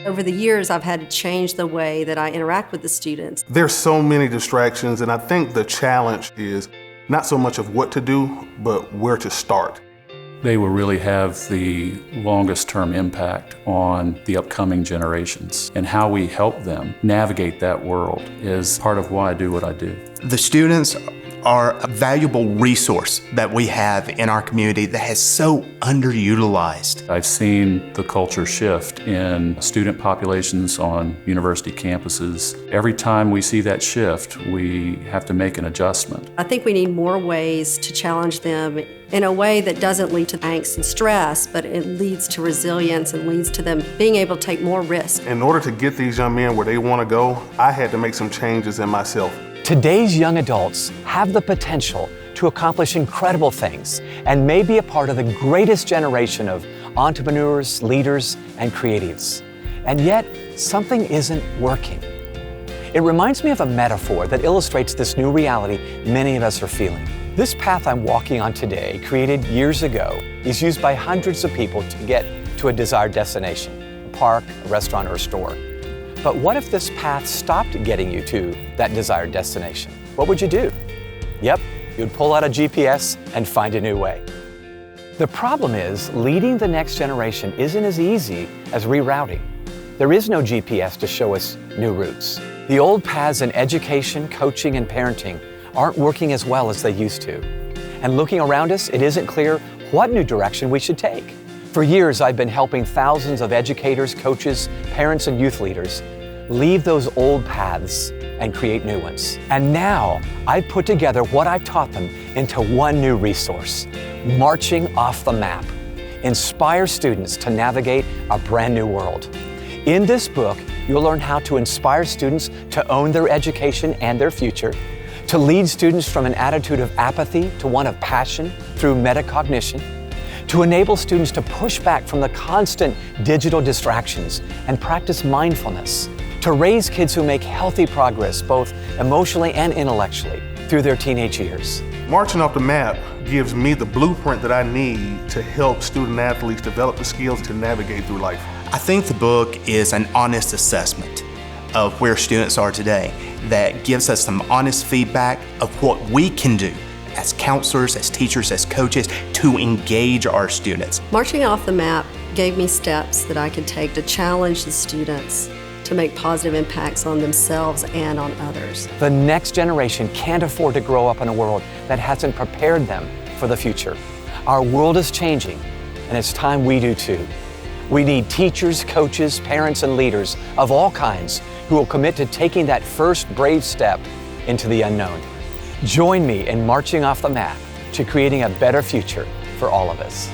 Over the years, I've had to change the way that I interact with the students. There's so many distractions, and I think the challenge is not so much of what to do, but where to start. They will really have the longest term impact on the upcoming generations, and how we help them navigate that world is part of why I do what I do. The students are a valuable resource that we have in our community that has so underutilized. I've seen the culture shift in student populations on university campuses. Every time we see that shift, we have to make an adjustment. I think we need more ways to challenge them in a way that doesn't lead to angst and stress, but it leads to resilience and leads to them being able to take more risks. In order to get these young men where they want to go, I had to make some changes in myself. Today's young adults have the potential to accomplish incredible things and may be a part of the greatest generation of entrepreneurs, leaders, and creatives. And yet, something isn't working. It reminds me of a metaphor that illustrates this new reality many of us are feeling. This path I'm walking on today, created years ago, is used by hundreds of people to get to a desired destination, a park, a restaurant, or a store. But what if this path stopped getting you to that desired destination? What would you do? Yep, you'd pull out a GPS and find a new way. The problem is, leading the next generation isn't as easy as rerouting. There is no GPS to show us new routes. The old paths in education, coaching, and parenting aren't working as well as they used to. And looking around us, it isn't clear what new direction we should take. For years, I've been helping thousands of educators, coaches, parents, and youth leaders leave those old paths and create new ones. And now, I've put together what I've taught them into one new resource, Marching Off the Map. Inspire students to navigate a brand new world. In this book, you'll learn how to inspire students to own their education and their future, to lead students from an attitude of apathy to one of passion through metacognition, to enable students to push back from the constant digital distractions and practice mindfulness, to raise kids who make healthy progress both emotionally and intellectually through their teenage years. Marching Off the Map gives me the blueprint that I need to help student athletes develop the skills to navigate through life. I think the book is an honest assessment of where students are today that gives us some honest feedback of what we can do as counselors, as teachers, as coaches, to engage our students. Marching Off the Map gave me steps that I could take to challenge the students to make positive impacts on themselves and on others. The next generation can't afford to grow up in a world that hasn't prepared them for the future. Our world is changing, and it's time we do too. We need teachers, coaches, parents, and leaders of all kinds who will commit to taking that first brave step into the unknown. Join me in marching off the map to creating a better future for all of us.